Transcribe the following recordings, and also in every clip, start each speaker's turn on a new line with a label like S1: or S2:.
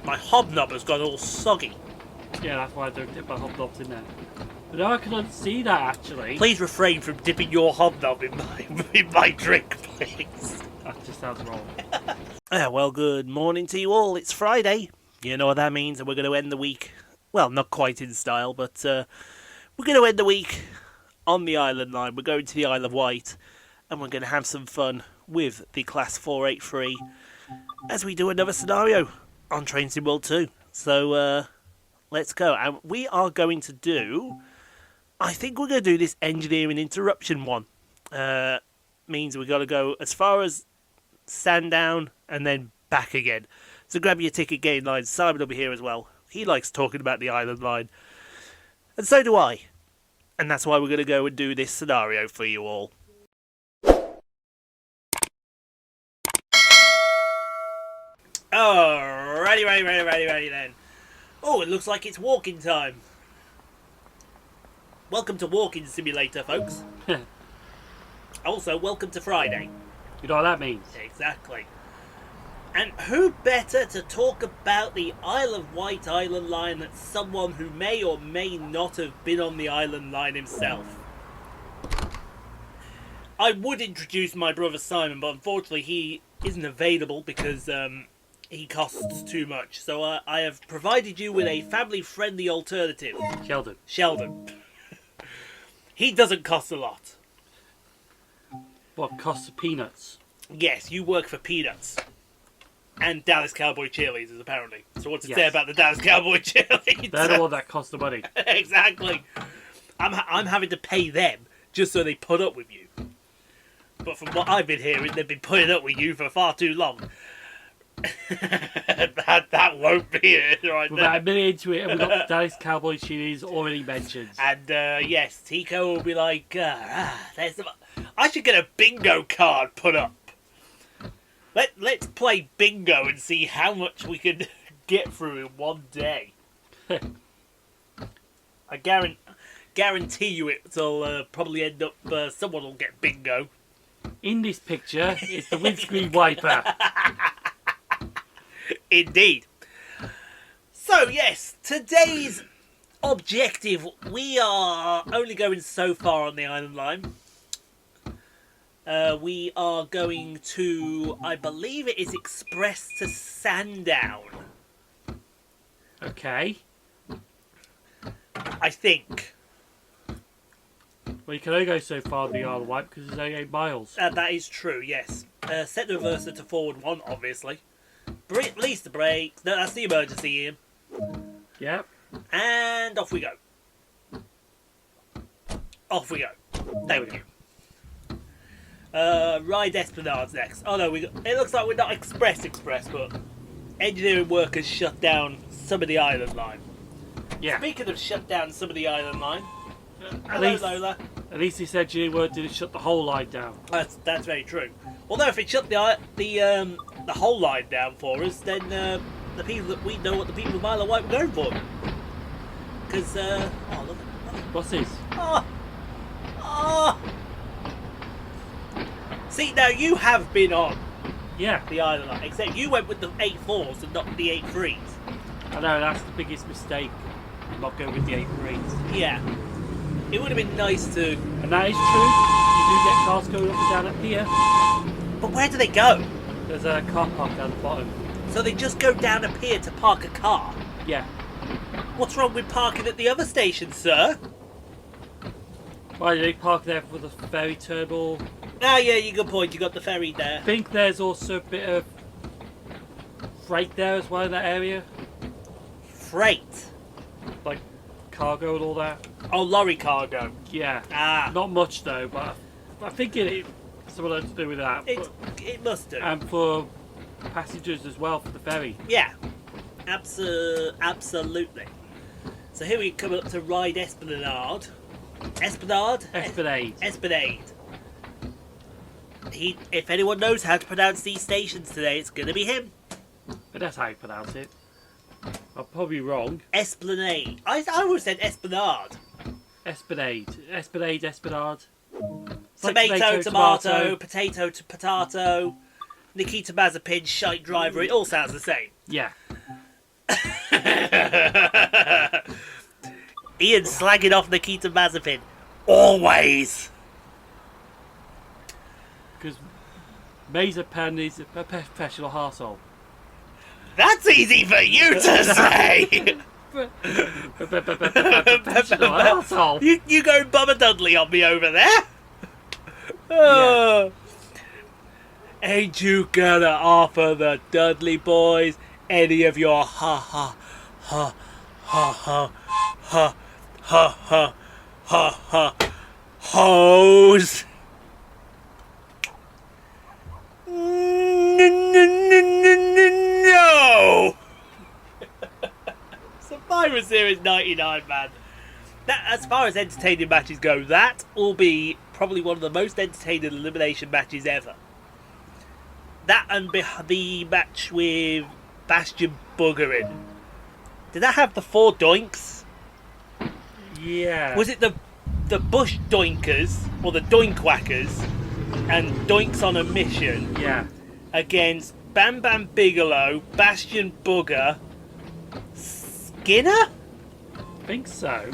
S1: My hobnob has gone all soggy.
S2: Yeah, that's why I don't dip my hobnobs in there. But now I can see that, actually.
S1: Please refrain from dipping your hobnob in my drink, please.
S2: That just sounds wrong.
S1: Well, good morning to you all. It's Friday. You know what that means, and we're going to end the week. Well, not quite in style, but we're going to end the week on the Island Line. We're going to the Isle of Wight, and we're going to have some fun with the Class 483 as we do another scenario on Train Sim World 2. So, let's go. And we are going to do... I think we're going to do this Engineering Interruption one. Means we've got to go as far as Sandown and then back again. So grab your ticket, get in line. Simon will be here as well. He likes talking about the Island Line. And so do I. And that's why we're going to go and do this scenario for you all. Oh, ready then. Oh, it looks like it's walking time. Welcome to Walking Simulator, folks. Also, welcome to Friday.
S2: You know what that means?
S1: Exactly. And who better to talk about the Isle of Wight Island Line than someone who may or may not have been on the Island Line himself? I would introduce my brother Simon, but unfortunately he isn't available because he costs too much. So I have provided you with a family-friendly alternative. Sheldon. He doesn't cost a lot.
S2: What costs peanuts?
S1: Yes, you work for peanuts. And Dallas Cowboy cheerleaders, apparently. So what's to say
S2: Yes.
S1: about the Dallas Cowboy cheerleaders?
S2: They're the one that cost the money.
S1: Exactly. I'm having to pay them just so they put up with you. But from what I've been hearing, they've been putting up with you for far too long. that won't be it right
S2: We're
S1: now.
S2: about a minute into it and we've got Dallas Cowboy cheerleaders already mentioned.
S1: And yes, Tico will be like, there's the... I should get a bingo card put up. Let's play bingo and see how much we can get through in one day. I guarantee you it'll probably end up someone will get bingo.
S2: In this picture, it's the windscreen wiper.
S1: Indeed. So yes, today's objective, we are only going so far on the Island Line. We are going to, I believe it is express to Sandown.
S2: Okay.
S1: I think.
S2: Well, you can only go so far on the Isle of Wight because it's only 8 miles.
S1: That is true, yes. Set the reverser to forward 1, obviously. Release the brakes. No, that's the emergency, Ian.
S2: Yep.
S1: And off we go. There we go. Ryde Esplanade's next. Oh no, it looks like we're not express, but engineering workers shut down some of the Island Line.
S2: Yeah.
S1: Speaking of shut down some of the Island Line,
S2: At
S1: hello
S2: least,
S1: Lola.
S2: At least this engineering work didn't shut the whole line down.
S1: That's very true. Although if it shut the whole line down for us, then the people that we know what the people of Isle of Wight were going for. Because oh look.
S2: What's this?
S1: Oh. See, now you have been on
S2: Yeah.
S1: the Island Line, except you went with the 8.4s and not the 8.3s.
S2: I know, that's the biggest mistake. Not going with the 8.3s.
S1: Yeah. It would have been nice to...
S2: And that is true. You do get cars going up and down at pier.
S1: But where do they go?
S2: There's a car park down the bottom.
S1: So they just go down a pier to park a car?
S2: Yeah.
S1: What's wrong with parking at the other station, sir?
S2: Why do they park there for the ferry terminal?
S1: Ah, yeah, you good point. You got the ferry there.
S2: I think there's also a bit of freight there as well in that area.
S1: Freight?
S2: Like cargo and all that.
S1: Oh, lorry cargo.
S2: Yeah.
S1: Ah.
S2: Not much though, but I think it's something to do with that.
S1: It must do.
S2: And for passengers as well for the ferry.
S1: Yeah. Absolutely. So here we come up to Ryde Esplanade. Esplanade?
S2: Esplanade.
S1: If anyone knows how to pronounce these stations today, it's going to be him.
S2: But that's how you pronounce it. I'm probably wrong.
S1: Esplanade. I always said Esplanade.
S2: Esplanade. Esplanade.
S1: Tomato, tomato, potato to potato, Nikita Mazepin, shite driver, it all sounds the same.
S2: Yeah.
S1: Ian slagging off Nikita Mazepin. Always.
S2: Because Mazepin is a professional arsehole.
S1: That's easy for you to say.
S2: Professional arsehole.
S1: You going Bubba Dudley on me over there? Oh. Ain't you gonna offer the Dudley boys any of your ha ha ha ha ha ha ha ha ha ha hoes? No. Survivor Series 99, man. That, as far as entertaining matches go, that will be probably one of the most entertaining elimination matches ever. That and the match with Bastion Booger in. Did that have the 4 doinks?
S2: Yeah.
S1: Was it the Bush Doinkers or the Doinkwhackers and Doinks on a Mission?
S2: Yeah.
S1: Against Bam Bam Bigelow, Bastion Booger, Skinner?
S2: I think so.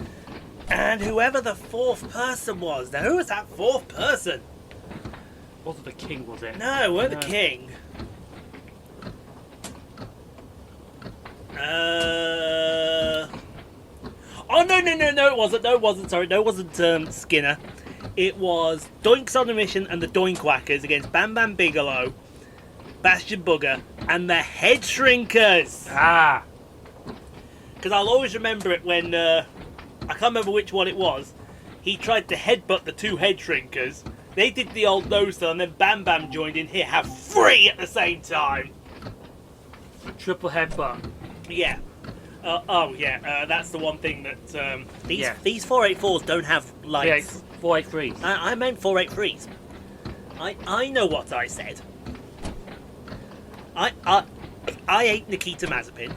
S1: And whoever the 4th person was. Now, who was that 4th person?
S2: Wasn't the King, was it?
S1: No, it weren't the King. Oh, no, it wasn't. No, it wasn't. Sorry, no, it wasn't Skinner. It was Doinks on a Mission and the Doinkwhackers against Bam Bam Bigelow, Bastion Booger, and the Head Shrinkers.
S2: Ah.
S1: Because I'll always remember it when, I can't remember which one it was, he tried to headbutt the 2 Head Shrinkers. They did the old nose thing, and then Bam Bam joined in here, have 3 at the same time.
S2: Triple headbutt.
S1: Yeah. That's the one thing that, these 484s don't have lights.
S2: 483s.
S1: I meant 483s. I know what I said. I ain't Nikita Mazepin.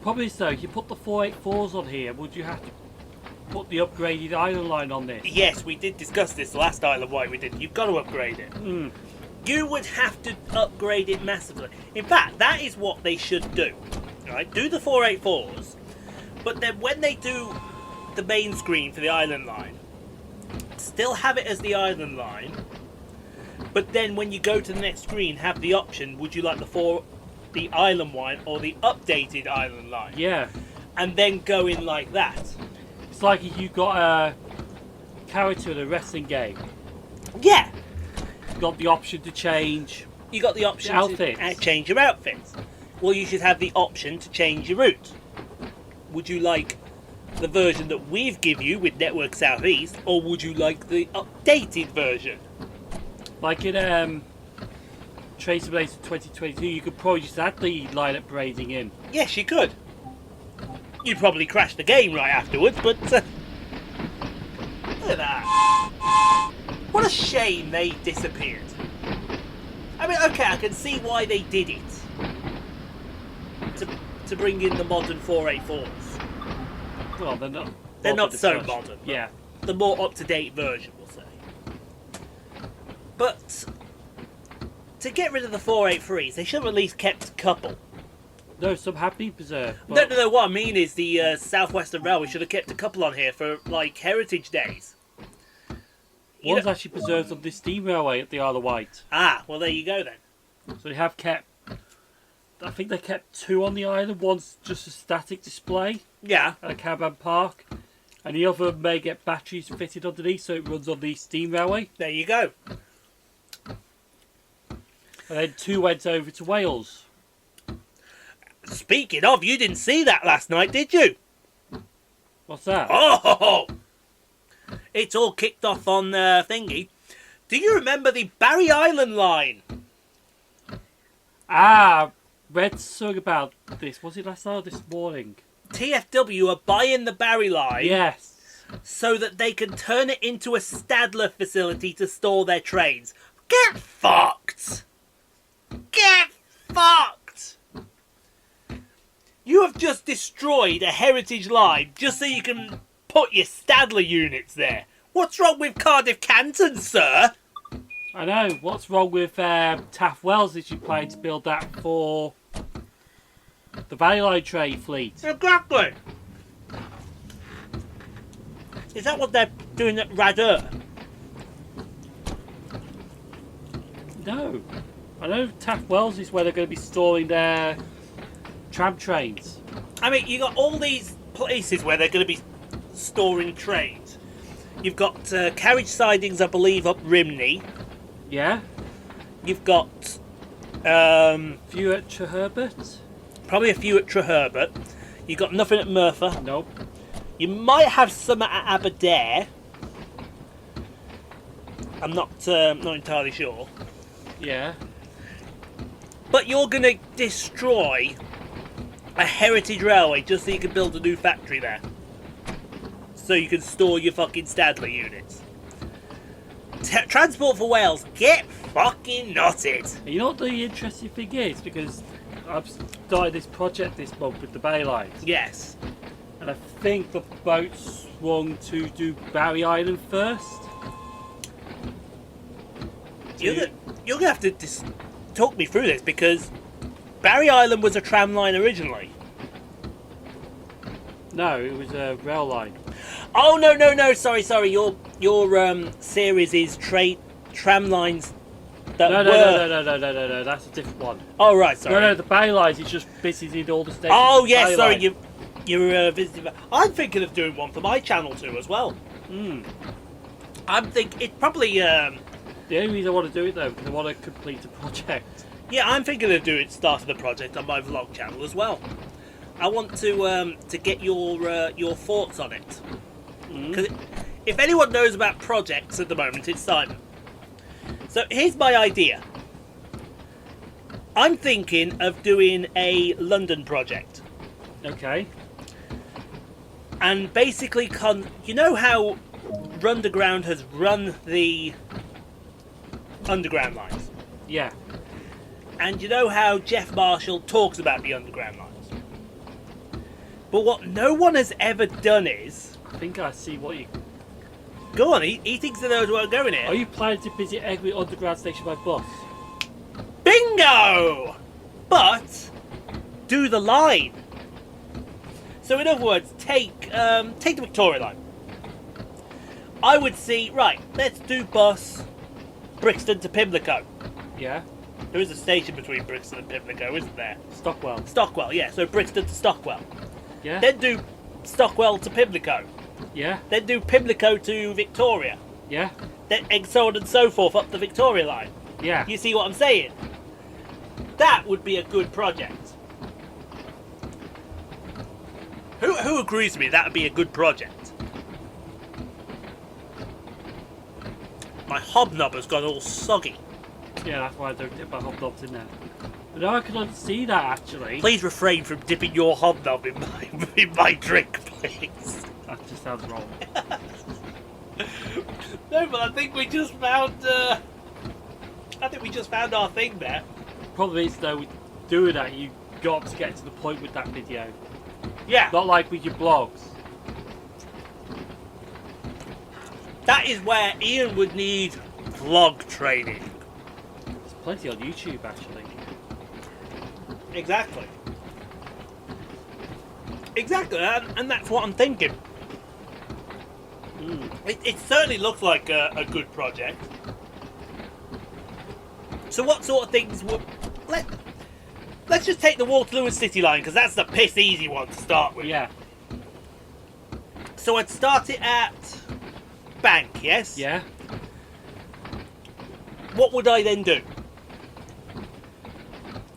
S2: Probably so. You put the 484s on here, would you have to put the upgraded Island line on this?
S1: Yes, we did discuss this last Isle of Wight. We did. You've got to upgrade it.
S2: Mm.
S1: You would have to upgrade it massively. In fact, that is what they should do. Right? Do the 484s, but then when they do the main screen for the Island line, still have it as the Island line, but then when you go to the next screen, have the option, would you like the Island line or the updated Island line?
S2: Yeah.
S1: And then go in like that.
S2: It's like if you got a character in a wrestling game.
S1: Yeah.
S2: You got the option to change.
S1: You got the option
S2: outfits.
S1: to change your outfits. Well, you should have the option to change your route. Would you like the version that we've given you with Network Southeast, or would you like the updated version?
S2: Like in Train Simulator 2022, you could probably just add the line upgrading in.
S1: Yes, you could. You'd probably crash the game right afterwards, but look at that. What a shame they disappeared. I mean, okay, I can see why they did it. To bring in the modern 484s.
S2: Well, they're not.
S1: They're not so modern.
S2: Yeah.
S1: The more up-to-date version, we'll say. But to get rid of the 483s, they should have at least kept a couple.
S2: No, some have been preserved.
S1: No, what I mean is the South Western Railway should have kept a couple on here for, like, Heritage Days.
S2: One's actually preserved on this steam railway at the Isle of Wight.
S1: Ah, well, there you go then.
S2: So they have kept... I think they kept 2 on the island. One's just a static display
S1: Yeah.
S2: at a caravan park. And the other may get batteries fitted underneath so it runs on the steam railway.
S1: There you go.
S2: And then 2 went over to Wales.
S1: Speaking of, you didn't see that last night, did you?
S2: What's that?
S1: Oh! It's all kicked off on thingy. Do you remember the Barry Island line?
S2: Ah, read something about this. Was it last night or this morning?
S1: TFW are buying the Barry line.
S2: Yes.
S1: So that they can turn it into a Stadler facility to store their trains. Get fucked! Get fucked! You have just destroyed a heritage line just so you can put your Stadler units there. What's wrong with Cardiff Canton, sir?
S2: I know. What's wrong with Taff Wells? Is you planning to build that for The Valley Line train fleet.
S1: Exactly. Is that what they're doing at Ryde?
S2: No. I know Taft Wells is where they're going to be storing their tram trains.
S1: I mean, you got all these places where they're going to be storing trains. You've got carriage sidings, I believe, up Rimney.
S2: Yeah.
S1: You've got
S2: Few at Treherbert.
S1: probably a few at Treherbert. You've got nothing at Merthyr.
S2: Nope.
S1: You might have some at Aberdare. I'm not entirely sure.
S2: Yeah.
S1: But you're going to destroy a heritage railway just so you can build a new factory there. So you can store your fucking Stadler units. Transport for Wales, get fucking knotted.
S2: You know what the interesting thing is? Because I've started this project this month with the Bay Lines.
S1: Yes.
S2: And I think the boat swung to do Barry Island first.
S1: You're going to have to talk me through this, because Barry Island was a tram line originally.
S2: No, it was a rail line.
S1: Oh, no, sorry. Your series is tram lines that
S2: No, that's a different one.
S1: Oh, right, sorry.
S2: No, the Bay Lines is just visited all the stations.
S1: Oh,
S2: of
S1: yes,
S2: Bay
S1: sorry,
S2: Line.
S1: you're visiting. I'm thinking of doing one for my channel too as well. I'm thinking it's probably
S2: The only reason I want to do it though, because I want to complete the project.
S1: yeah, I'm thinking of doing starting the project on my vlog channel as well. I want to get your thoughts on it, because if anyone knows about projects at the moment, it's Simon. So here's my idea. I'm thinking of doing a London project.
S2: Okay.
S1: And basically, you know how Runderground has run the underground lines?
S2: Yeah.
S1: And you know how Jeff Marshall talks about the underground lines? But what no one has ever done is...
S2: I think I see what you...
S1: Go on, he thinks he knows where I'm going here.
S2: Are you planning to visit every underground station by bus?
S1: Bingo! But do the line. So in other words, take the Victoria line. I would see, right, let's do bus Brixton to Pimlico.
S2: Yeah.
S1: There is a station between Brixton and Pimlico, isn't there?
S2: Stockwell.
S1: Stockwell, yeah, so Brixton to Stockwell.
S2: Yeah.
S1: Then do Stockwell to Pimlico.
S2: Yeah.
S1: Then do Pimlico to Victoria.
S2: Yeah.
S1: Then and so on and so forth up the Victoria line.
S2: Yeah.
S1: You see what I'm saying? That would be a good project. Who agrees with me that would be a good project? My hobnob has gone all soggy.
S2: Yeah, that's why I don't dip my hobnobs in there. But now I can see that actually.
S1: Please refrain from dipping your hobnob in my drink, please.
S2: That just sounds wrong.
S1: No, but I think we just found. Our thing there.
S2: Problem is though, with doing that, you got to get to the point with that video.
S1: Yeah.
S2: Not like with your blogs.
S1: That is where Ian would need vlog training.
S2: There's plenty on YouTube actually.
S1: Exactly. Exactly, and that's what I'm thinking. It certainly looks like a good project. So what sort of things would... Let's just take the Waterloo and City line, because that's the piss easy one to start with.
S2: Yeah.
S1: So I'd start it at Bank, yes?
S2: Yeah.
S1: What would I then do?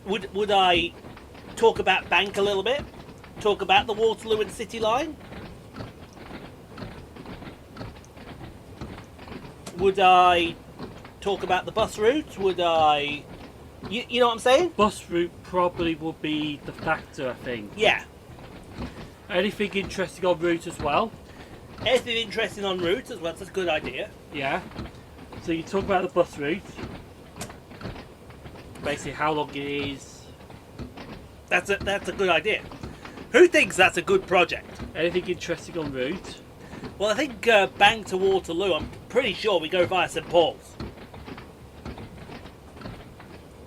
S1: Would I talk about Bank a little bit? Talk about the Waterloo and City line? Would I talk about the bus route? Would I... You know what I'm saying?
S2: Bus route probably will be the factor, I think.
S1: Yeah.
S2: Anything interesting on route as well?
S1: Anything interesting on route as well, that's a good idea.
S2: Yeah. So you talk about the bus route. Basically how long it is.
S1: That's a good idea. Who thinks that's a good project?
S2: Anything interesting on route?
S1: Well, I think Bank to Waterloo, I'm pretty sure we go via St Paul's.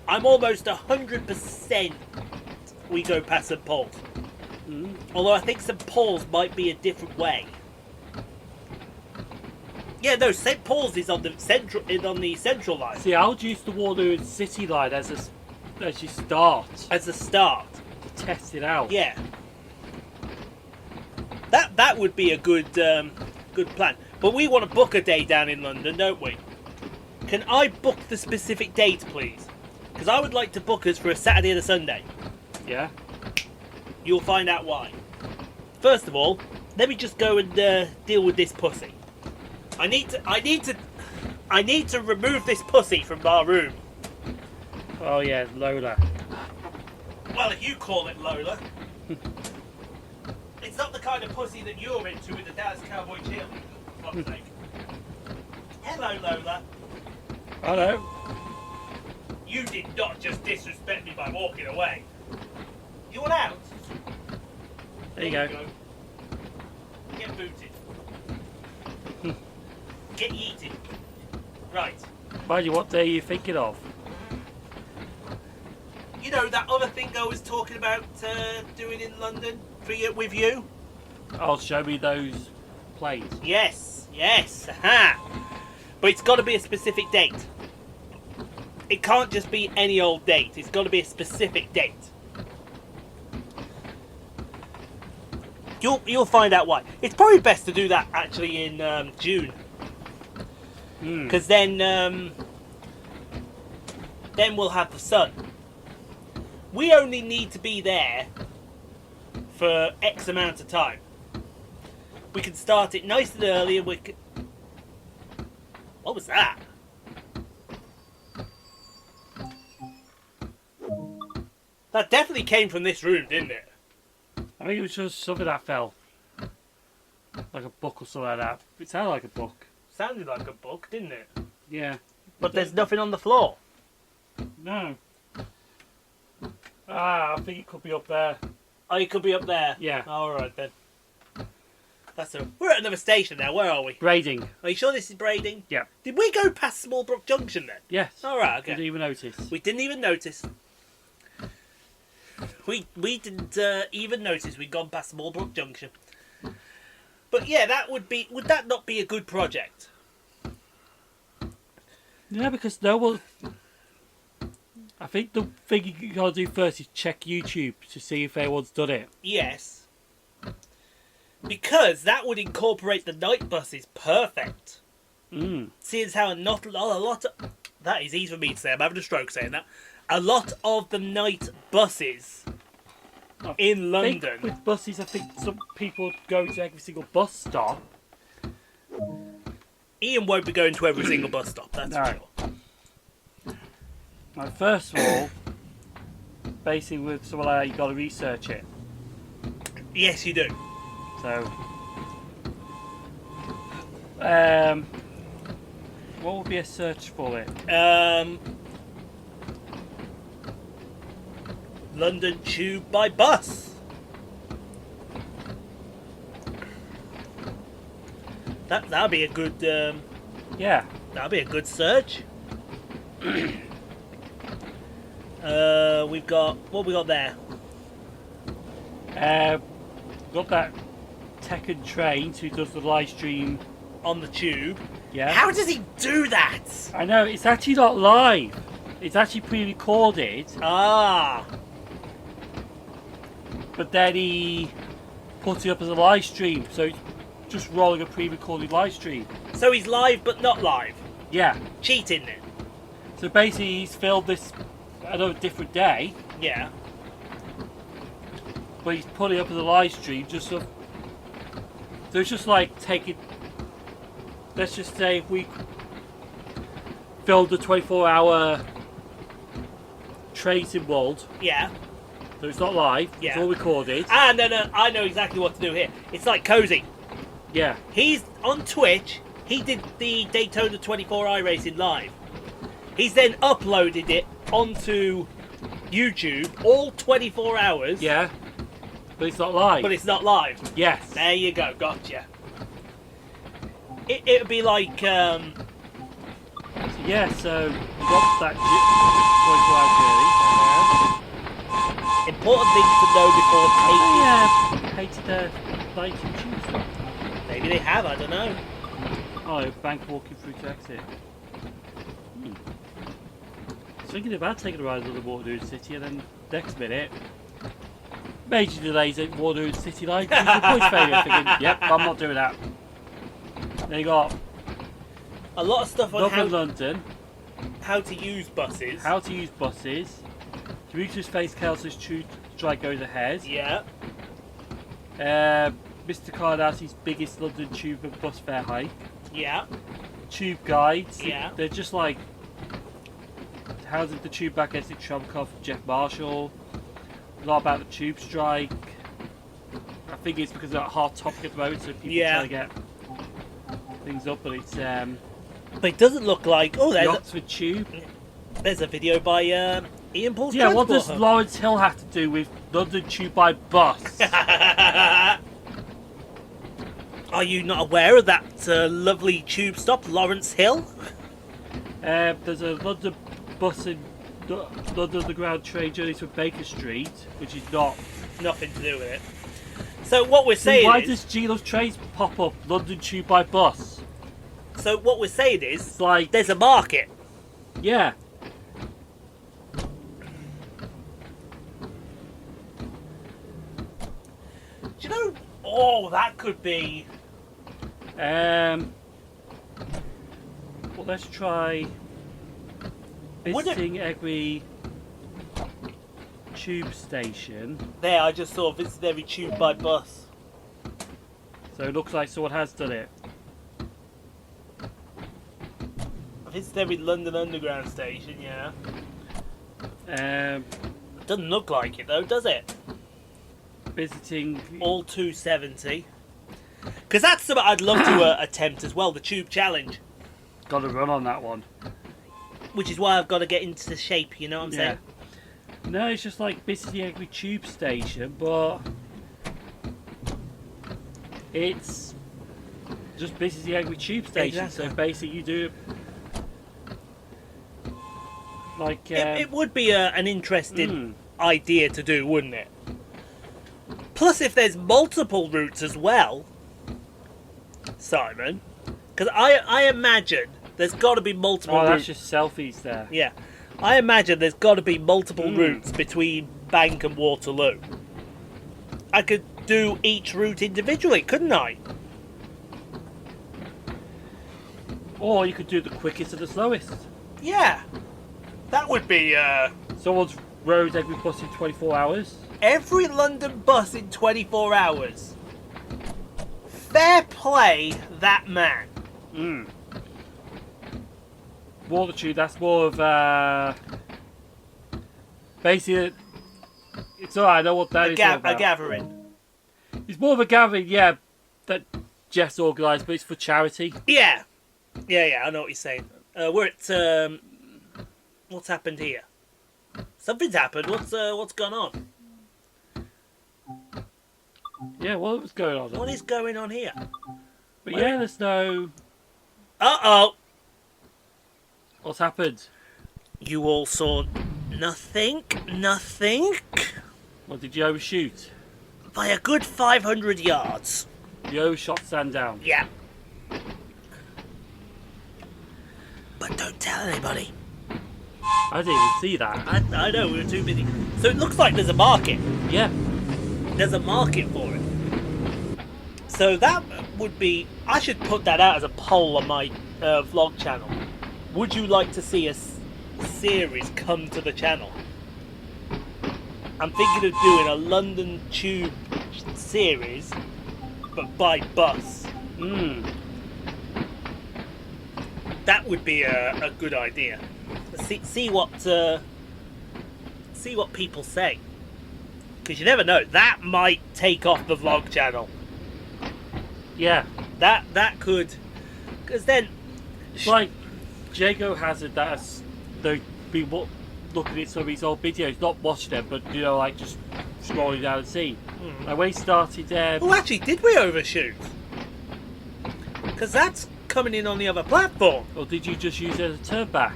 S1: I'm almost 100% we go past St Paul's.
S2: Mm.
S1: Although I think St Paul's might be a different way. Yeah, no, St Paul's is on the central line.
S2: See, I would use the Waterloo City line as you start
S1: As a start.
S2: to test it out.
S1: Yeah. That would be a good plan. But we want to book a day down in London, don't we? Can I book the specific date, please? Because I would like to book us for a Saturday and a Sunday.
S2: Yeah.
S1: You'll find out why. First of all, let me just go and deal with this pussy. I need to remove this pussy from our room.
S2: Oh yeah, Lola.
S1: Well, if you call it Lola. It's not the kind of pussy that you're into with the Dallas Cowboy cheerleader, for fuck's sake. Hello, Lola.
S2: Hello.
S1: You did not just disrespect me by walking away. You want out?
S2: There you go.
S1: Get booted. Get yeeted. Right.
S2: Mind you, what day are you thinking of?
S1: You know that other thing I was talking about doing in London with you?
S2: Oh, show me those planes.
S1: Yes, aha. But it's got to be a specific date. It can't just be any old date. It's got to be a specific date. You'll find out why. It's probably best to do that actually in June, because then we'll have the sun. We only need to be there for X amount of time. We can start it nice and early, and we can... What was that? That definitely came from this room, didn't it?
S2: I think it was just something that fell. Like a book or something like that. It sounded like a book.
S1: Sounded like a book, didn't it?
S2: Yeah.
S1: But there's nothing on the floor.
S2: No. I think it could be up there.
S1: Oh, it could be up there.
S2: Yeah.
S1: Alright then. We're at another station now, where are we?
S2: Brading.
S1: Are you sure this is Brading?
S2: Yeah.
S1: Did we go past Smallbrook Junction then?
S2: Yes.
S1: Alright, okay.
S2: Didn't even notice.
S1: We didn't even notice. We didn't even notice we'd gone past Smallbrook Junction. But yeah, would that not be a good project?
S2: Yeah, because no one... I think the thing you gotta do first is check YouTube to see if anyone's done it.
S1: Yes. Because that would incorporate the night buses perfect. Seeing as how not a lot of... That is easy for me to say, I'm having a stroke saying that. A lot of the night buses in London...
S2: With buses, I think some people go to every single bus stop.
S1: Ian won't be going to every single bus stop, that's for sure.
S2: Like, first of all, basically with something like that, you've got to research it.
S1: Yes, you do.
S2: So, what would be a search for it?
S1: London Tube by bus. That'd be a good.
S2: Yeah.
S1: That'd be a good search. We've got what we got there.
S2: Got that Tekken Train who does the live stream
S1: on the tube.
S2: Yeah.
S1: How does he do that?
S2: I know, it's actually not live. It's actually pre-recorded.
S1: Ah.
S2: But then he puts it up as a live stream, so it's just rolling a pre-recorded live stream.
S1: So he's live but not live.
S2: Yeah.
S1: Cheating then.
S2: So basically he's filmed this at a different day.
S1: Yeah.
S2: But he's put it up as a live stream just so it's just like taking, let's just say if we filmed a 24-hour Tracing World.
S1: Yeah.
S2: So it's not live,
S1: yeah.
S2: It's all recorded.
S1: Ah, no, I know exactly what to do here. It's like Cozy.
S2: Yeah.
S1: He's on Twitch, he did the Daytona 24 iRacing live. He's then uploaded it onto YouTube, all 24 hours.
S2: Yeah. But it's not live.
S1: But it's not live.
S2: Yes.
S1: There you go, gotcha. It would be like,
S2: So yeah, so you got that 24-hour journey.
S1: In important thing to know before taking.
S2: Yeah, hated their lighting tube stop.
S1: Maybe they have, I don't know.
S2: Oh, bank walking through to exit. I was thinking about taking a ride on the Waterloo City, and then next minute, major delays at Waterloo City line due to voice failure. Thinking, yep, I'm not doing that. They got
S1: A lot of stuff on
S2: Northern London,
S1: how to use buses.
S2: how to use buses, commuters face Kelso's tube strike goes ahead.
S1: Yeah.
S2: Mr. Cardassy's biggest London tube and bus fare hike.
S1: Yeah.
S2: Tube guides.
S1: Yeah.
S2: They're just like, how did the tube back exit Trump from Jeff Marshall? A lot about the tube strike. I think it's because of that hot topic at the moment, so people try to get things up, but it's
S1: But it doesn't look like. Oh,
S2: the Oxford Tube.
S1: There's a video by Ian Paul's
S2: Yeah, what does
S1: Transport
S2: Lawrence Hill have to do with London Tube by bus?
S1: Are you not aware of that lovely tube stop, Lawrence Hill?
S2: There's a London bus and London Underground train journey to Baker Street, which is not.
S1: Nothing to do with it. So what we're saying
S2: Why
S1: is,
S2: does Geno's trains pop up London Tube by bus?
S1: so what we're saying is,
S2: It's like,
S1: there's a market.
S2: yeah.
S1: Do you know? Oh, that could be.
S2: Well, let's try visiting every tube station.
S1: There, I just saw visit every tube by bus.
S2: So it looks like someone has done it.
S1: Visit every London Underground station, yeah. Doesn't look like it though, does it?
S2: Visiting
S1: All 270. Because that's something I'd love to attempt as well, the tube challenge.
S2: got to run on that one.
S1: Which is why I've got to get into shape, you know what I'm saying?
S2: No, it's just like visiting every tube station, but it's just visiting every tube station.
S1: Exactly.
S2: So basically, you do like
S1: It would be an interesting idea to do, wouldn't it? Plus, if there's multiple routes as well, Simon, because I imagine there's got to be multiple
S2: oh,
S1: routes.
S2: that's just selfies there.
S1: Yeah, I imagine there's got to be multiple routes between Bank and Waterloo. I could do each route individually, couldn't I?
S2: Or you could do the quickest and the slowest.
S1: Yeah, that would be
S2: Someone's rode every bus in 24 hours.
S1: every London bus in 24 hours. Fair play, that man.
S2: Water tube, that's more of basically, it's alright, I know what that is all
S1: A
S2: about.
S1: gathering.
S2: It's more of a gathering, yeah, that Jeff's organised, but it's for charity.
S1: Yeah, I know what you're saying. We're at what's happened here? Something's happened. What's gone on?
S2: Yeah, what was going on?
S1: What is going on here?
S2: But yeah, there's no.
S1: Uh-oh.
S2: What's happened?
S1: You all saw nothing?
S2: What did you overshoot?
S1: By a good 500 yards.
S2: You overshot Sandown.
S1: Yeah. But don't tell anybody.
S2: I didn't even see that.
S1: I know, we were too busy. So it looks like there's a market.
S2: Yeah.
S1: There's a market for it. So that would be... I should put that out as a poll on my vlog channel. Would you like to see a series come to the channel? I'm thinking of doing a London Tube series, but by bus. That would be a good idea. See what people say. Because you never know, that might take off the vlog channel.
S2: Yeah.
S1: That could, because then
S2: It's like Jago Hazard that's they've been looking at some of his old videos, not watching them, but you know, like just scrolling down and seeing. Like when he started
S1: oh, actually, did we overshoot? Because that's coming in on the other platform.
S2: or did you just use it as a turn back?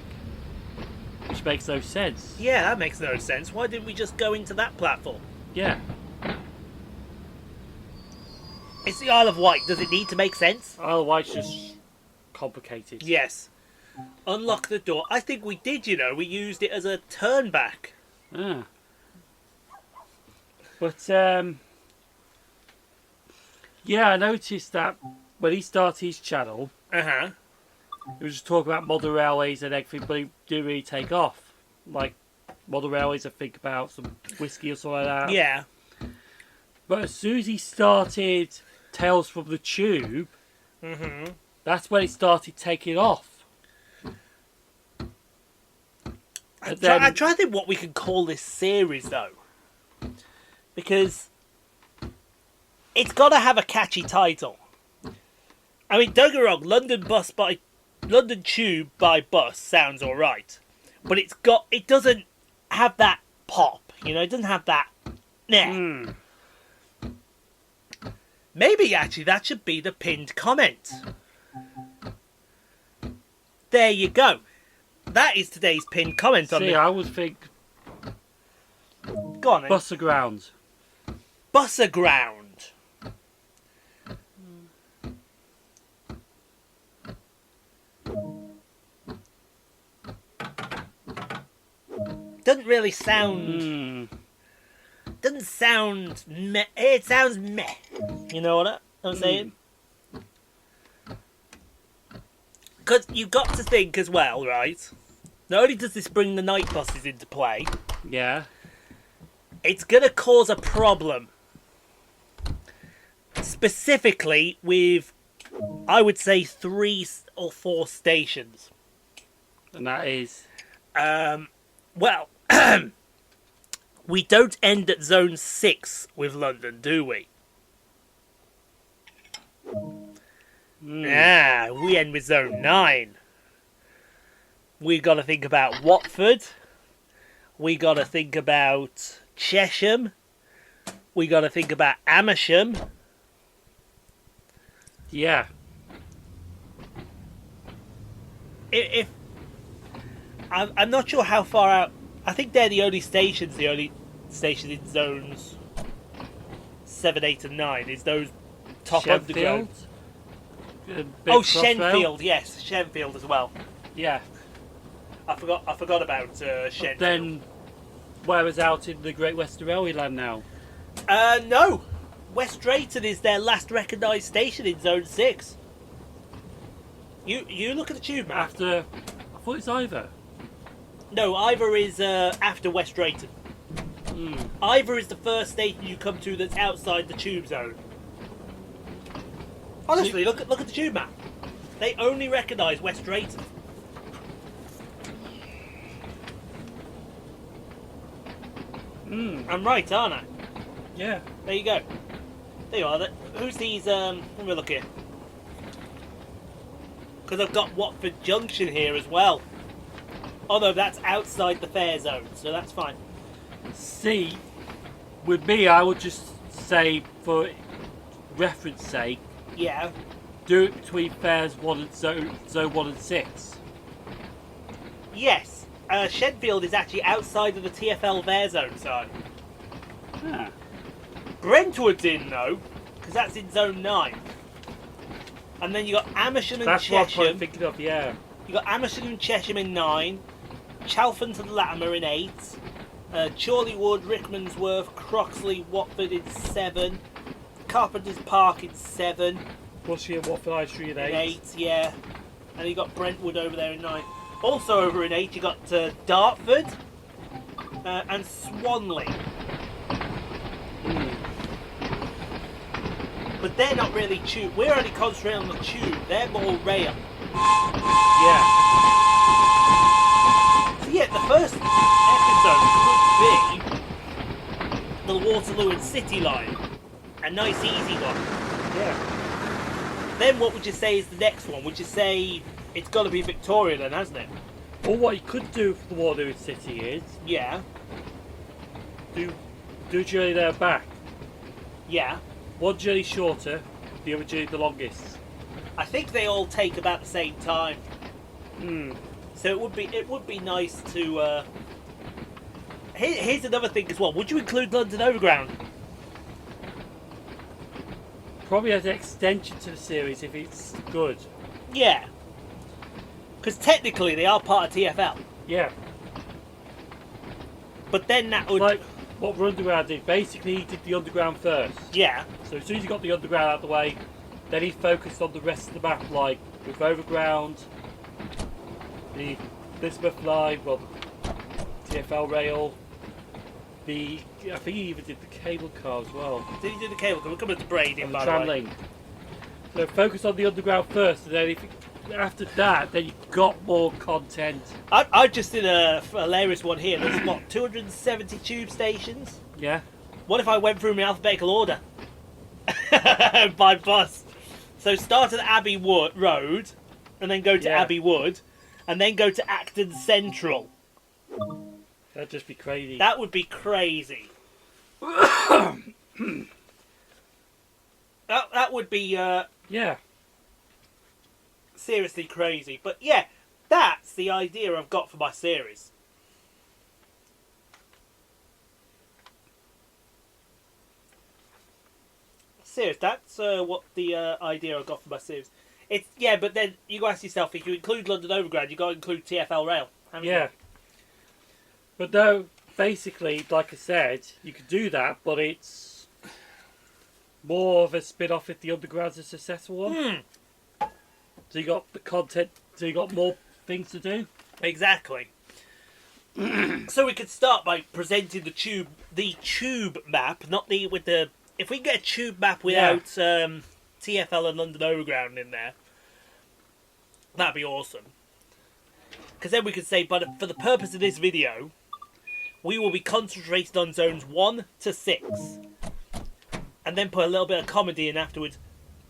S2: Which which makes no sense.
S1: Yeah, that makes no sense. Why didn't we just go into that platform?
S2: Yeah.
S1: It's the Isle of Wight. Does it need to make sense?
S2: Isle of Wight's just complicated.
S1: Yes. Unlock the door. I think we did, you know. We used it as a turn back.
S2: Ah. But, yeah, I noticed that when he started his channel,
S1: Uh-huh.
S2: he was just talking about modern railways and everything, but he didn't really take off. Like, modern railways, I think about some whiskey or something like that.
S1: Yeah.
S2: But as soon as he started Tales from the Tube, that's when it started taking off.
S1: I'm trying to think what we can call this series, though. Because it's got to have a catchy title. I mean, don't get me wrong, London Tube by bus sounds alright. But it doesn't have that pop, you know, it doesn't have that... Nah. Maybe, actually, that should be the pinned comment. There you go. That is today's pinned comment on
S2: See, I would think...
S1: Go on, then.
S2: Buster Ground.
S1: Busser Ground. Doesn't really sound... Doesn't sound meh. It sounds meh. You know what I'm saying? Because you've got to think as well, right? Not only does this bring the night buses into play,
S2: Yeah.
S1: it's going to cause a problem. Specifically with, I would say, 3 or 4 stations.
S2: And that is...
S1: Well, we don't end at Zone 6 with London, do we? Yeah, we end with Zone 9. We got to think about Watford. We got to think about Chesham. We got to think about Amersham.
S2: Yeah.
S1: If I'm not sure how far out. I think they're the only stations in zones 7, 8, and 9. Is those top underground? Oh, Shenfield, yes, Shenfield as well.
S2: Yeah.
S1: I forgot about Shenfield.
S2: Then, whereas out in the Great Western Railway land now?
S1: No. West Drayton is their last recognised station in Zone 6. You look at the tube map.
S2: After... I thought it's either.
S1: No, Ivor is after West Drayton. Ivor is the first station you come to that's outside the tube zone. Honestly, look at the tube map. They only recognise West Drayton. I'm right, aren't I?
S2: Yeah.
S1: There you go. There you are. Who's these? Let me look here. Because I've got Watford Junction here as well. Although that's outside the fare zone, so that's fine.
S2: See, with me, I would just say, for reference sake,
S1: Yeah.
S2: do it between fares 1 and zone 1 and 6.
S1: Yes. Shenfield is actually outside of the TfL fare zone side.
S2: Ah.
S1: Brentwood's in though, because that's in zone 9. And then you got Amersham and
S2: That's what I'm
S1: Chesham.
S2: thinking of, yeah.
S1: You got Amersham and Chesham in 9. Chalfont and Latimer in 8. Chorleywood, Rickmansworth, Croxley, Watford in 7. Carpenter's Park in 7.
S2: Bushey and Watford High Street in 8.
S1: In 8, yeah. And you got Brentwood over there in 9. Also over in 8 you got Dartford and Swanley. But they're not really tube. We're only concentrating on the tube. They're more rail.
S2: Yeah.
S1: So yeah, the first episode could be the Waterloo and City line. A nice easy one.
S2: Yeah.
S1: Then what would you say is the next one? Would you say it's got to be Victoria then, hasn't it?
S2: Or what you could do for the Waterloo City is
S1: Yeah.
S2: do journey there and back.
S1: Yeah.
S2: One journey shorter, the other journey the longest.
S1: I think they all take about the same time. So it would be nice to. Here's another thing as well. Would you include London Overground?
S2: Probably as an extension to the series if it's good.
S1: Yeah. Because technically they are part of TFL.
S2: Yeah.
S1: But then that would.
S2: Like what Underground did. Basically, he did the Underground first.
S1: Yeah.
S2: So as soon as he got the Underground out of the way, then he focused on the rest of the map, like with Overground, the Elizabeth line, well, the TFL rail, I think he even did the cable car as well.
S1: Did he do the cable? We're coming to braid in,
S2: And
S1: by
S2: the
S1: the
S2: tram
S1: way.
S2: link. So focus on the Underground first, and then after that, then you've got more content.
S1: I just did a hilarious one here. There's what, 270 tube stations?
S2: Yeah.
S1: What if I went through my alphabetical order? By bus. So start at Abbey Wood Road, and then go to Abbey Wood, and then go to Acton Central.
S2: That'd just be crazy.
S1: That would be crazy. that would be
S2: yeah.
S1: seriously crazy. But yeah, that's the idea I've got for my series. Serious, that's what the idea I've got for my series. It's but then you got to ask yourself, if you include London Overground, you got to include TFL Rail.
S2: Yeah. But no, basically, like I said, you could do that, but it's more of a spin-off if the Underground's a successful one. So you got the content, so you got more things to do.
S1: Exactly. So we could start by presenting the tube map, not the with the. If we get a tube map without TFL and London Overground in there, that'd be awesome. Because then we could say, but for the purpose of this video, we will be concentrating on zones 1 to 6. And then put a little bit of comedy in afterwards.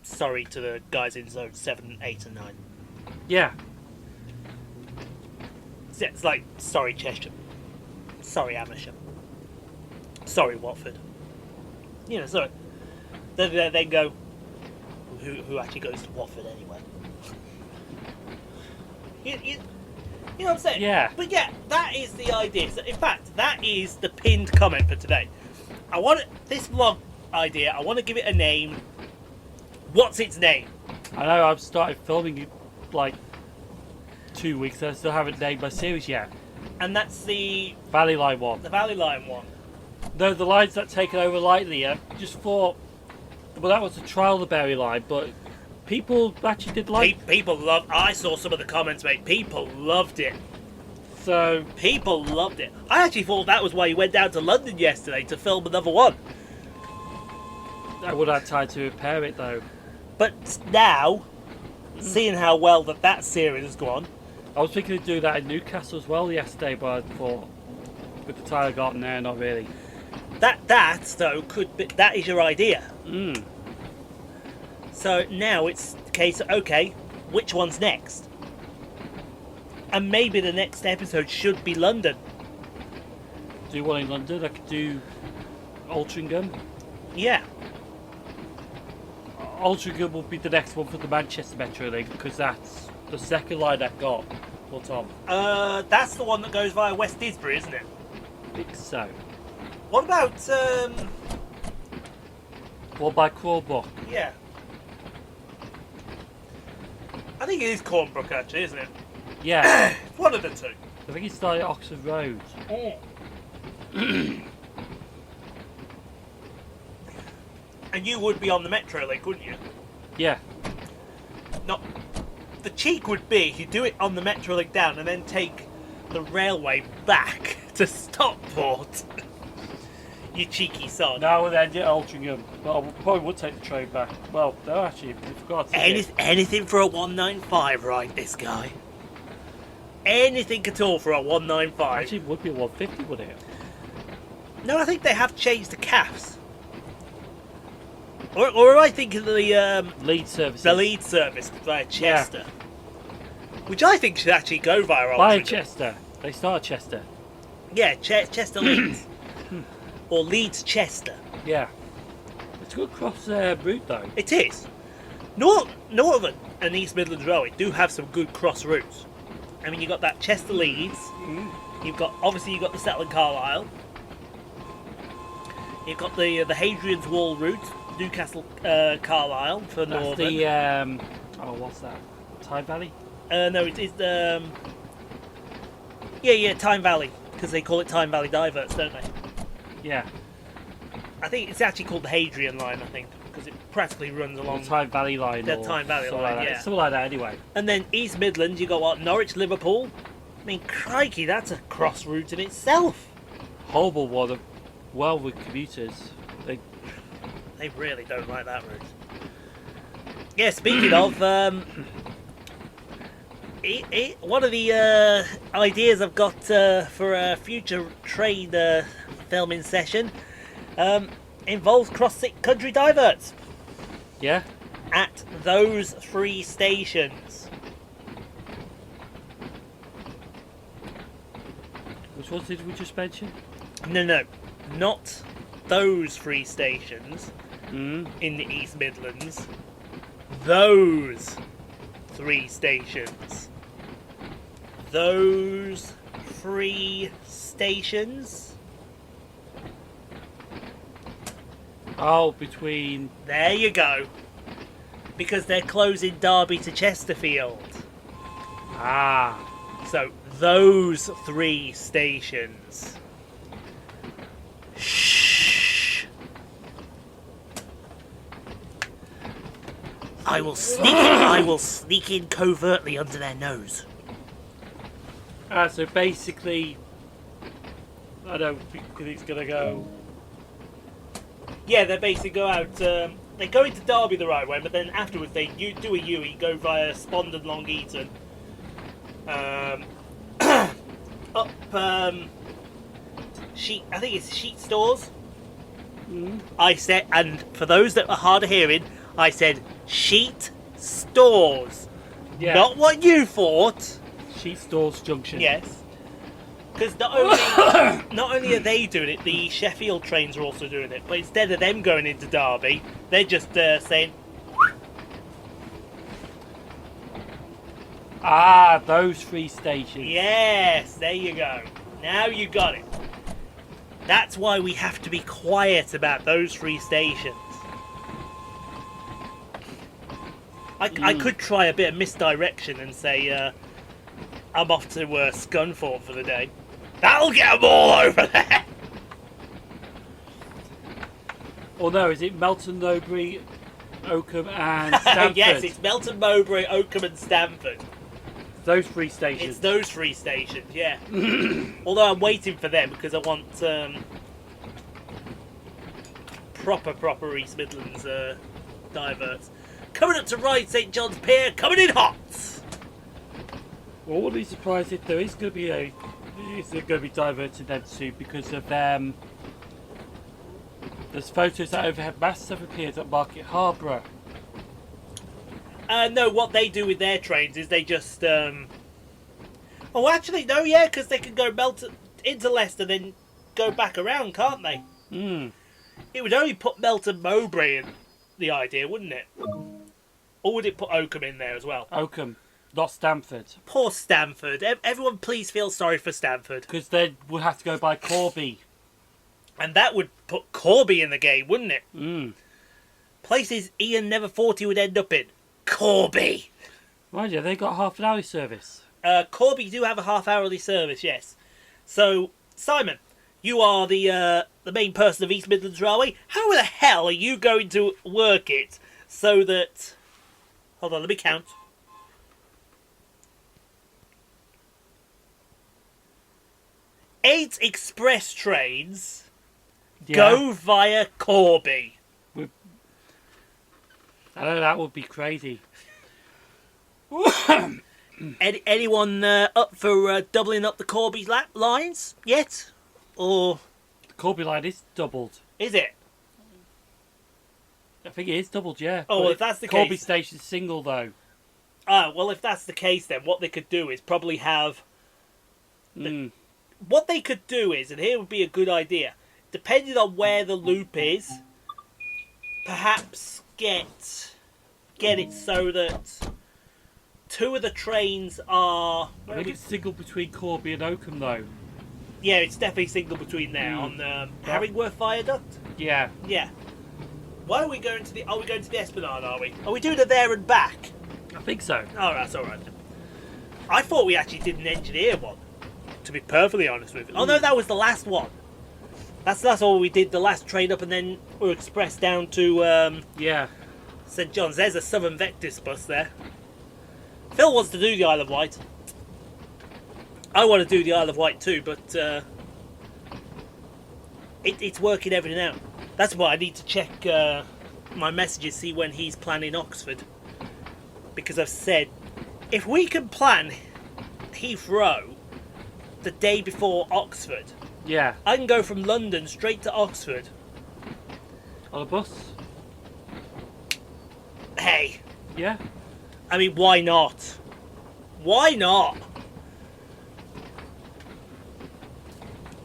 S1: Sorry to the guys in zones 7, 8 and 9.
S2: Yeah.
S1: It's like, sorry Cheshire. Sorry Amersham. Sorry Watford. You know, sorry. Then go, who actually goes to Watford anyway? You know what I'm saying?
S2: Yeah.
S1: But yeah, that is the idea. So in fact, that is the pinned comment for today. This vlog idea, I want to give it a name. What's its name?
S2: I know, I've started filming it like 2 weeks, and I still haven't named my series yet.
S1: And that's the
S2: Valley Line one.
S1: The Valley Line one.
S2: No, the line's not taken over lightly. I just thought, well, that was a trial of the Berry line, but people actually did like.
S1: People loved. I saw some of the comments, mate. People loved it.
S2: So
S1: people loved it. I actually thought that was why you went down to London yesterday to film another one.
S2: I would have time to repair it though.
S1: But now, seeing how well that series has gone,
S2: I was thinking of doing that in Newcastle as well yesterday, but I thought with the time I got in there, not really.
S1: That though could be, that is your idea.
S2: Mm.
S1: So now it's the case of, okay, which one's next? And maybe the next episode should be London.
S2: Do one in London. I could do Altrincham.
S1: Yeah.
S2: Altrincham will be the next one for the Manchester Metro Link because that's the second line I've got. What's on?
S1: That's the one that goes via West Didsbury, isn't it?
S2: I think so.
S1: What about
S2: One by Crawlbrook.
S1: Yeah. I think it is Cornbrook actually, isn't it?
S2: Yeah.
S1: One of the two.
S2: I think it started at Oxford Road.
S1: And you would be on the Metro Link, wouldn't you?
S2: Yeah.
S1: No. The cheek would be you do it on the Metro Link down and then take the railway back to Stockport. You cheeky sod.
S2: Now and then at Altrincham. Well, I probably would take the train back. Well, no, actually, we forgot to
S1: Anything for a 195, right, this guy? Anything at all for a 195.
S2: Actually, it would be a 150, would it?
S1: No, I think they have changed the CAFs. Or am I thinking of the
S2: Lead services.
S1: the lead service via Chester? Yeah. Which I think should actually go via Altrincham.
S2: Via Chester. They start at Chester.
S1: Yeah, Chester Leeds. Or Leeds Chester.
S2: Yeah. It's a good cross route though.
S1: It is. Northern and East Midlands Railway do have some good cross routes. I mean, you've got that Chester Leeds. You've got the Settle Carlisle. You've got the Hadrian's Wall route, Newcastle Carlisle for
S2: That's
S1: northern.
S2: the what's that? Tyne Valley?
S1: No, it's Tyne Valley, because they call it Tyne Valley Diverts, don't they?
S2: Yeah.
S1: I think it's actually called the Hadrian line, I think, because it practically runs along
S2: The Tyne Valley line.
S1: the Tyne Valley line,
S2: like
S1: yeah.
S2: Something like that, anyway.
S1: And then East Midlands, you got what? Norwich, Liverpool. I mean, crikey, that's a cross route in itself.
S2: Horrible one. Well, with commuters,
S1: They really don't like that route. Yeah, speaking of, one of the ideas I've got for a future train filming session involves cross-country diverts
S2: yeah.
S1: at those 3 stations.
S2: Which ones did we just mention?
S1: No, not those 3 stations
S2: Mm.
S1: in the East Midlands. Those 3 stations. Those 3 stations.
S2: Oh, between.
S1: There you go. Because they're closing Derby to Chesterfield.
S2: Ah.
S1: So, those 3 stations. Shh. I will sneak in covertly under their nose.
S2: So basically, I don't think it's gonna go.
S1: Yeah, they basically go out. They go into Derby the right way, but then afterwards they do a U-E, go via Spond and Long Eaton, up Sheet. I think it's Sheet Stores.
S2: Mm.
S1: I said, and for those that are hard of hearing, I said Sheet Stores,
S2: Yeah.
S1: not what you thought.
S2: Sheet Stores Junction.
S1: Yes. Because not only are they doing it, the Sheffield trains are also doing it. But instead of them going into Derby, they're just saying,
S2: Ah, those 3 stations.
S1: yes, there you go. Now you got it. That's why we have to be quiet about those 3 stations. I could try a bit of misdirection and say, I'm off to Scunthorpe for the day. That'll get them all over there.
S2: Or no, is it Melton, Mowbray, Oakham, and Stamford?
S1: Yes, it's Melton, Mowbray, Oakham, and Stamford.
S2: Those 3 stations.
S1: It's those 3 stations, yeah. Although I'm waiting for them because I want proper East Midlands diverts. Coming up to Ryde St John's Pier, coming in hot.
S2: Well, I wouldn't be surprised if there is going to be diverted then soon because of there's photos that overhead masts have appeared at Market Harborough.
S1: No, what they do with their trains is they just oh, actually, no, yeah, because they can go into Leicester, then go back around, can't they?
S2: Hmm.
S1: It would only put Melton Mowbray in the idea, wouldn't it? Or would it put Oakham in there as well?
S2: Oakham, not Stamford.
S1: Poor Stamford. Everyone please feel sorry for Stamford.
S2: Because they would have to go by Corby.
S1: And that would put Corby in the game, wouldn't it?
S2: Hmm.
S1: Places Ian never thought he would end up in. Corby!
S2: Mind you, they got half an hourly service.
S1: Corby do have a half-hourly service, yes. So, Simon, you are the main person of East Midlands Railway. How the hell are you going to work it so that... Hold on, let me count. 8 express trains go via Corby.
S2: I know that would be crazy.
S1: Anyone up for doubling up the Corby lines yet? Or
S2: The Corby line is doubled.
S1: is it?
S2: I think it is doubled, yeah.
S1: Oh,
S2: But
S1: well, if that's the
S2: Corby
S1: case...
S2: Station's single, though.
S1: Ah, well, if that's the case, then what they could do is probably have...
S2: Mm.
S1: What they could do is, and here would be a good idea, depending on where the loop is, perhaps get it so that 2 of the trains are...
S2: I think it's single between Corby and Oakham, though.
S1: Yeah, it's definitely single between there on Haringworth Viaduct.
S2: Yeah.
S1: Yeah. Why are we going to the? Are we going to the Esplanade? Are we? Are we doing it there and back?
S2: I think so.
S1: Oh, that's all right. I thought we actually did an engineer one. To be perfectly honest with you. Oh no, that was the last one. That's all we did. The last train up, and then we were expressed down to
S2: Yeah.
S1: St John's. There's a Southern Vectis bus there. Phil wants to do the Isle of Wight. I want to do the Isle of Wight too, but it's working everything out. That's why I need to check my messages, see when he's planning Oxford. Because I've said, if we can plan Heathrow the day before Oxford,
S2: Yeah.
S1: I can go from London straight to Oxford.
S2: On a bus?
S1: Hey,
S2: Yeah.
S1: I mean, why not? Why not?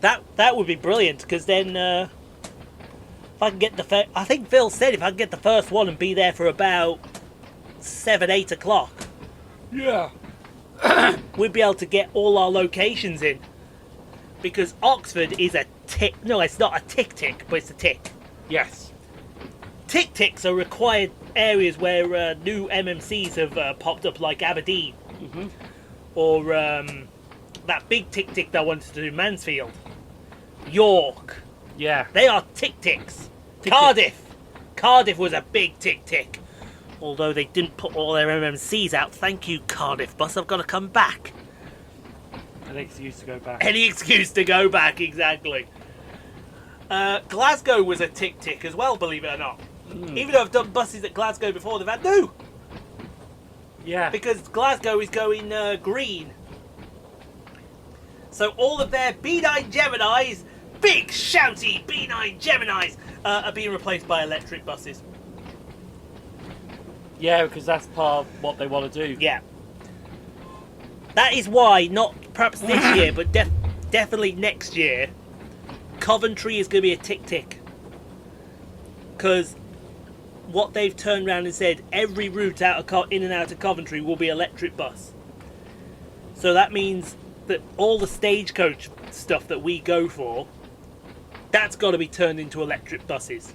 S1: That would be brilliant, because then if I can get I think Phil said if I can get the first one and be there for about 7, 8 o'clock,
S2: Yeah.
S1: we'd be able to get all our locations in. Because Oxford is a tick. No, it's not a tick, but it's a tick.
S2: Yes.
S1: Ticks are required areas where new MMCs have popped up, like Aberdeen.
S2: Mm-hmm.
S1: Or that big tick that I wanted to do, Mansfield. York.
S2: Yeah.
S1: They are ticks. Cardiff. Cardiff was a big tick. Although they didn't put all their MMCs out. Thank you, Cardiff bus. I've got to come back.
S2: An excuse to go back.
S1: Any excuse to go back, exactly. Glasgow was a tick as well, believe it or not. Even though I've done buses at Glasgow before, they've had no.
S2: Yeah.
S1: Because Glasgow is going green. So all of their B9 Geminis, big shouty B9 Geminis, are being replaced by electric buses.
S2: Yeah, because that's part of what they want to do.
S1: Yeah. That is why, not perhaps this year, but definitely next year, Coventry is going to be a tick. Because what they've turned around and said, every route in and out of Coventry will be electric bus. So that means that all the stagecoach stuff that we go for, that's got to be turned into electric buses.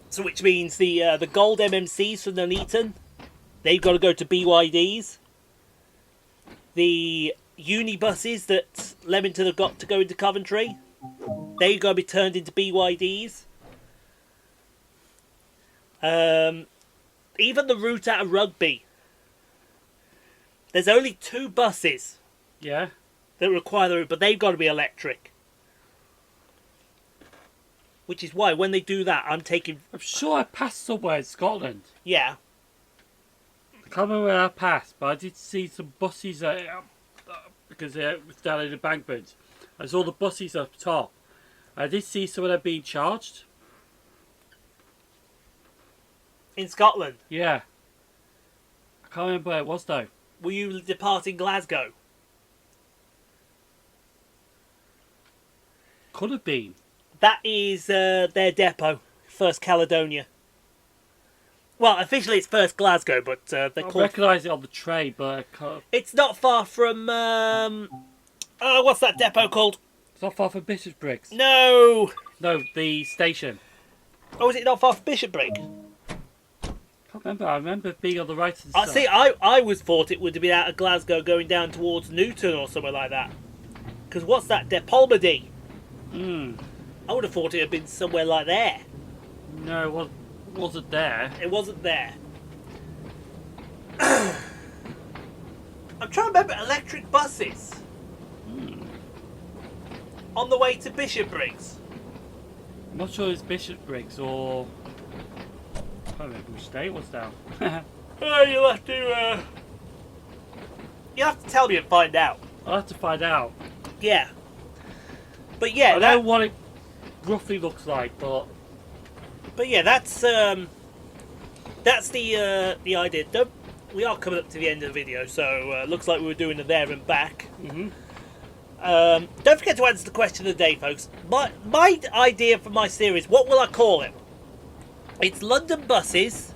S1: So which means the gold MMCs from Nuneaton, they've got to go to BYDs. The uni buses that Leamington have got to go into Coventry, they've got to be turned into BYDs. Even the route out of Rugby, there's only 2 buses
S2: Yeah.
S1: that require the route, but they've got to be electric. Which is why when they do that, I'm
S2: sure I passed somewhere in Scotland.
S1: Yeah.
S2: I can't remember where I passed, but I did see some buses because it was down in the embankment. I saw the buses up top. I did see some of them being charged.
S1: In Scotland.
S2: Yeah. I can't remember where it was though.
S1: Were you departing Glasgow?
S2: Could have been.
S1: That is their depot, First Caledonia. Well, officially it's First Glasgow, but they're
S2: I
S1: called...
S2: recognise it on the tray, but I can't...
S1: It's not far from... what's that depot called?
S2: It's not far from Bishopsbriggs.
S1: No!
S2: No, the station.
S1: Oh, is it not far from Bishopsbriggs?
S2: I remember being on the right hand
S1: I
S2: side.
S1: see. I always thought it would have been out of Glasgow going down towards Newton or somewhere like that. Because what's that? Polmadie. I would have thought it had been somewhere like there.
S2: No, it wasn't there.
S1: It wasn't there. I'm trying to remember electric buses. On the way to Bishopsbriggs.
S2: I'm not sure it's Bishopsbriggs or... I can't remember which day it was now.
S1: You'll have to... You'll have to tell me and find out.
S2: I'll have to find out.
S1: Yeah. But yeah,
S2: I know what it roughly looks like, but...
S1: But yeah, that's the idea. We are coming up to the end of the video, so looks like we were doing a there and back. Don't forget to answer the question of the day, folks. My idea for my series, what will I call it? It's London buses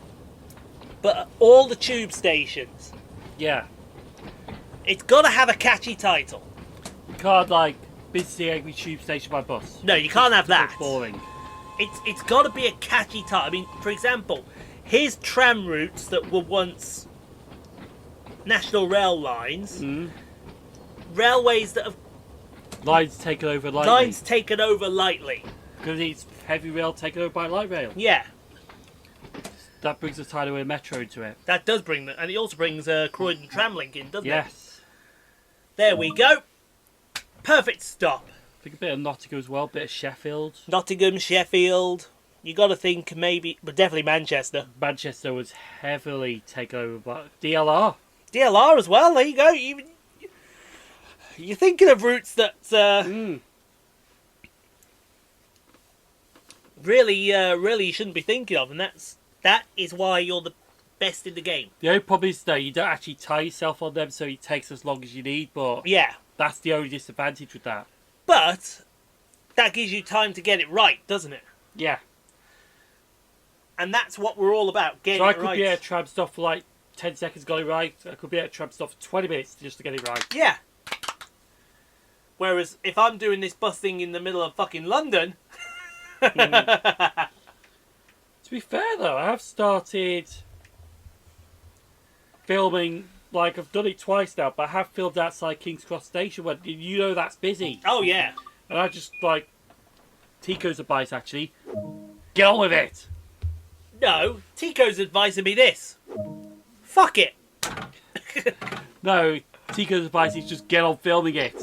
S1: but all the tube stations,
S2: Yeah.
S1: it's got to have a catchy title.
S2: You can't, like, busy every tube station by bus.
S1: No, you can't have that.
S2: It's boring.
S1: It's got to be a catchy title. I mean, for example, here's tram routes that were once national rail lines. Railways that have
S2: Lines taken over lightly.
S1: lines taken over lightly.
S2: Because it's heavy rail taken over by light rail.
S1: Yeah,
S2: That brings the tidal metro into it.
S1: that does bring and it also brings Croydon tram link in, doesn't it?
S2: Yes.
S1: There we go. Perfect stop.
S2: I think a bit of Nottingham as well, a bit of Sheffield.
S1: Nottingham, Sheffield. You got to think maybe, but definitely Manchester.
S2: Manchester was heavily taken over by DLR.
S1: DLR as well. There you go. You're thinking of routes that really you shouldn't be thinking of, and that is why you're the best in the game.
S2: The only problem is, though, you don't actually tie yourself on them, so it takes as long as you need, but
S1: Yeah,
S2: that's the only disadvantage with that.
S1: but that gives you time to get it right, doesn't it?
S2: Yeah.
S1: And that's what we're all about, getting
S2: So I
S1: it
S2: could
S1: right.
S2: be at a tram stop for like 10 seconds, got it right. I could be at a tram stop for 20 minutes just to get it right.
S1: Yeah. Whereas if I'm doing this bus thing in the middle of fucking London,
S2: To be fair, though, I have started filming, like, I've done it twice now, but I have filmed outside King's Cross Station when you know that's busy.
S1: oh yeah,
S2: And I just, like, Tico's advice, actually, get on with it.
S1: no, Tico's advising me this. Fuck it.
S2: No, Tico's advice is just get on filming it.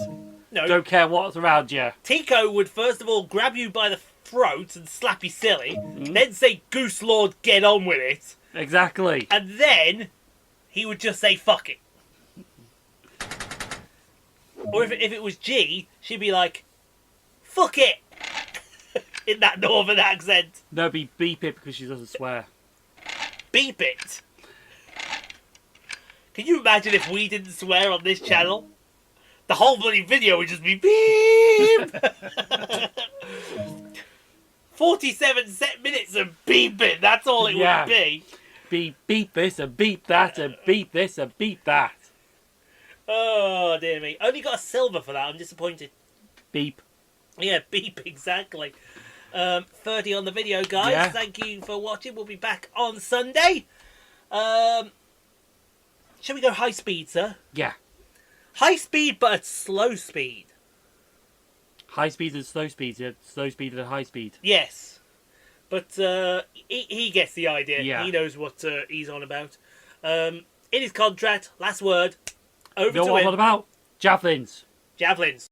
S1: No,
S2: Don't care what's around you.
S1: Tico would first of all grab you by the throat and slap you silly, then say, Goose Lord, get on with it,
S2: Exactly.
S1: and then he would just say, fuck it. Or if it was G, she'd be like, fuck it, in that northern accent.
S2: No, beep it because she doesn't swear.
S1: Beep it. Can you imagine if we didn't swear on this channel? The whole bloody video would just be beep. 47 minutes of beeping. That's all it
S2: Yeah.
S1: would be.
S2: Beep this and beep that and beep this and beep that.
S1: Oh dear me. Only got a silver for that. I'm disappointed.
S2: Beep.
S1: Yeah, beep exactly. 30 on the video, guys.
S2: Yeah.
S1: Thank you for watching. We'll be back on Sunday. Shall we go high speed, sir?
S2: Yeah.
S1: High speed, but at slow speed.
S2: High speed and slow speed. Yeah. Slow speed and high speed.
S1: Yes. But he gets the idea.
S2: Yeah.
S1: He knows what he's on about. In his contract, last word, over
S2: You know
S1: to
S2: what I'm
S1: him.
S2: on about? Javelins.
S1: Javelins.